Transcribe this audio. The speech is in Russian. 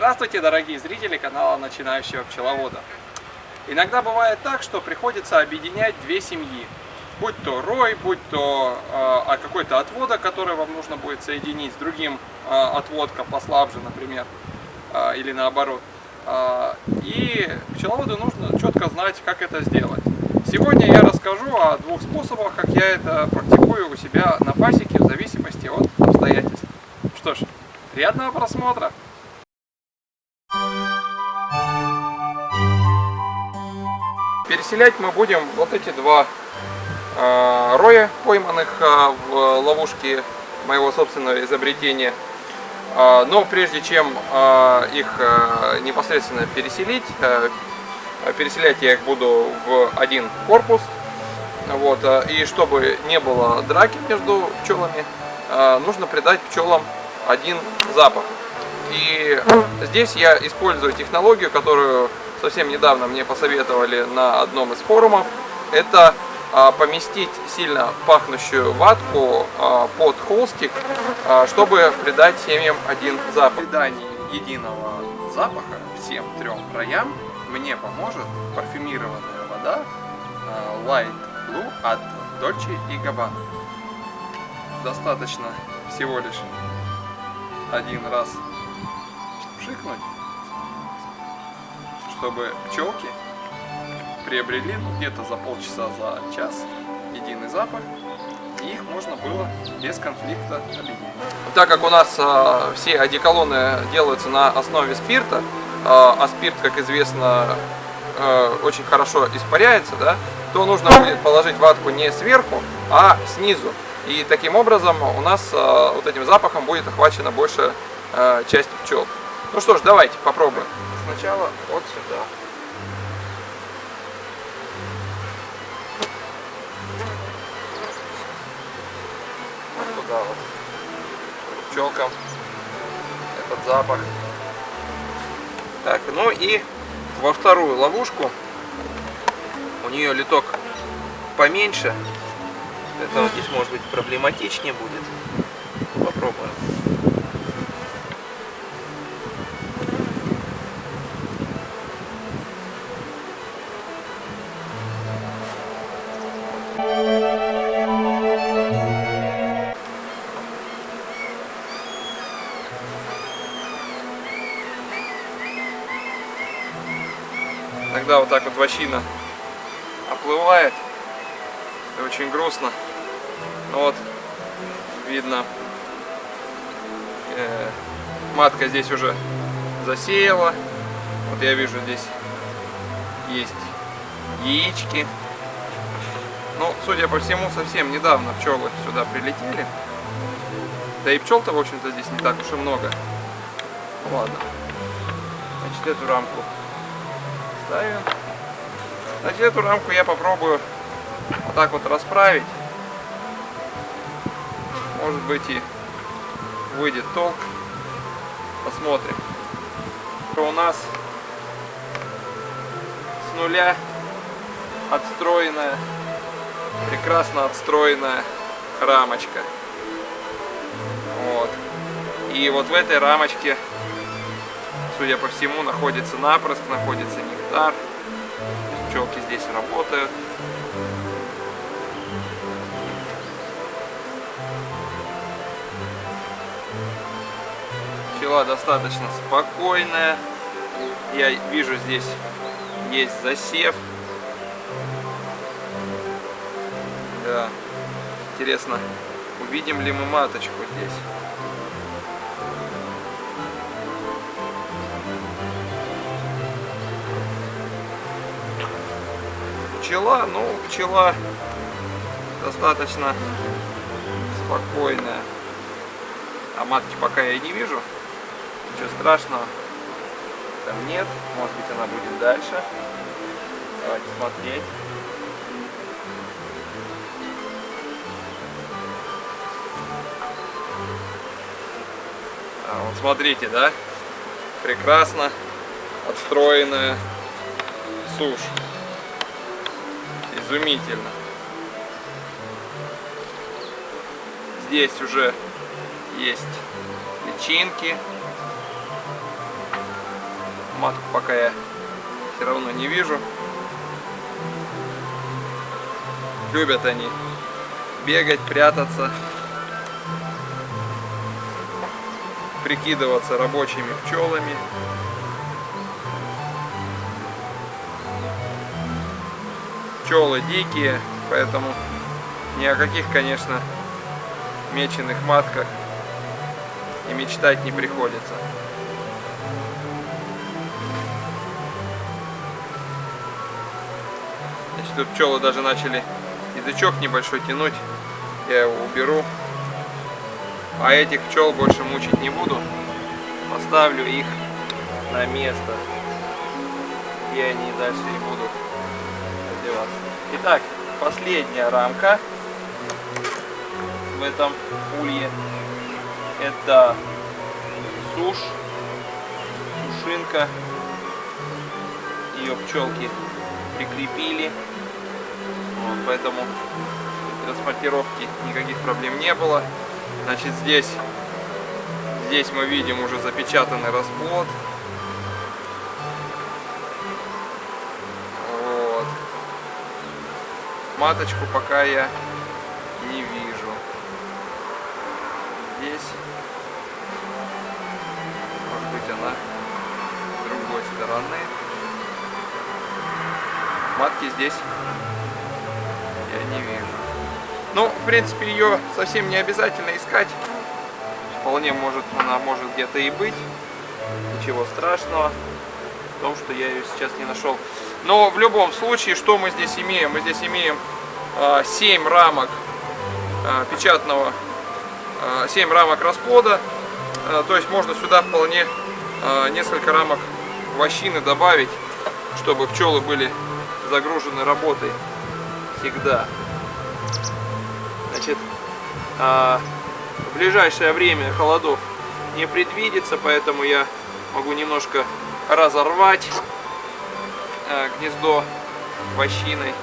Здравствуйте, дорогие зрители канала Начинающего пчеловода. Иногда бывает так, что приходится объединять две семьи. Будь то рой, будь то какой-то отводок, который вам нужно будет соединить с другим отводком послабже, например, или наоборот. И пчеловоду нужно четко знать, как это сделать. Сегодня я расскажу о двух способах, как я это практикую у себя на пасеке в зависимости от обстоятельств. Что ж, приятного просмотра! Переселять мы будем вот эти два роя, пойманных в ловушке моего собственного изобретения. Но прежде чем их непосредственно переселить, переселять я их буду в один корпус. Вот, и чтобы не было драки между пчелами, нужно придать пчелам один запах. И здесь я использую технологию, которую совсем недавно мне посоветовали на одном из форумов. Это поместить сильно пахнущую ватку под холстик, чтобы придать семьям один запах. При придании единого запаха всем трем роям мне поможет парфюмированная вода Light Blue от Dolce & Gabbana. Достаточно всего лишь один раз пшикнуть, чтобы пчелки приобрели где-то за полчаса, за час единый запах, и их можно было без конфликта объединить. Так как у нас все одеколоны делаются на основе спирта, а спирт, как известно, очень хорошо испаряется, да, то нужно будет положить ватку не сверху, а снизу. И таким образом у нас вот этим запахом будет охвачена большая часть пчел. Ну что ж, давайте попробуем. Сначала вот сюда. Вот туда вот. Пчелкам этот запах. Так, ну и во вторую ловушку. У нее литок поменьше. Это вот здесь может быть проблематичнее будет. Попробуем. Иногда вот так вот вощина оплывает, и очень грустно. Но вот видно, матка здесь уже засеяла. Вот я вижу, здесь есть яички. Ну, судя по всему, совсем недавно пчелы сюда прилетели. Да и пчел-то, в общем-то, здесь не так уж и много. Ну, ладно. Значит, эту рамку ставим. Значит, эту рамку я попробую вот так вот расправить. Может быть, и выйдет толк. Посмотрим. У нас с нуля отстроенная, прекрасно отстроенная рамочка. Вот. И вот в этой рамочке, судя по всему, находится напрыск, находится нектар. Пчелки здесь работают. Пчела достаточно спокойная. Я вижу, здесь есть засев. Да. Интересно, увидим ли мы маточку здесь. Пчела достаточно спокойная. А матки пока я не вижу. Ничего страшного там нет. Может быть, она будет дальше. Давайте смотреть. Вот смотрите, да? Прекрасно отстроенная сушь. Изумительно. Здесь уже есть личинки. Матку пока я все равно не вижу. Любят они бегать, прятаться, прикидываться рабочими пчелами. Пчелы дикие, поэтому ни о каких, конечно, меченых матках и мечтать не приходится. Значит, тут пчелы даже начали язычок небольшой тянуть. Я его уберу. А этих пчел больше мучить не буду. Поставлю их на место, где они дальше и будут одеваться. Итак, последняя рамка в этом улье. Это сушинка. Ее пчелки прикрепили. Вот, поэтому транспортировки никаких проблем не было. Значит, здесь мы видим уже запечатанный расплод. Вот. Маточку пока я не вижу. Здесь, может быть, она с другой стороны. Матки здесь я не вижу. Ну, в принципе, ее совсем не обязательно искать. Вполне она может где-то и быть. Ничего страшного в том, что я ее сейчас не нашел. Но в любом случае, что мы здесь имеем? Мы здесь имеем 7 рамок печатного, 7 рамок расплода. То есть можно сюда вполне несколько рамок вощины добавить, чтобы пчелы были загружены работой всегда. Значит, в ближайшее время холодов не предвидится, поэтому я могу немножко разорвать гнездо вощиной.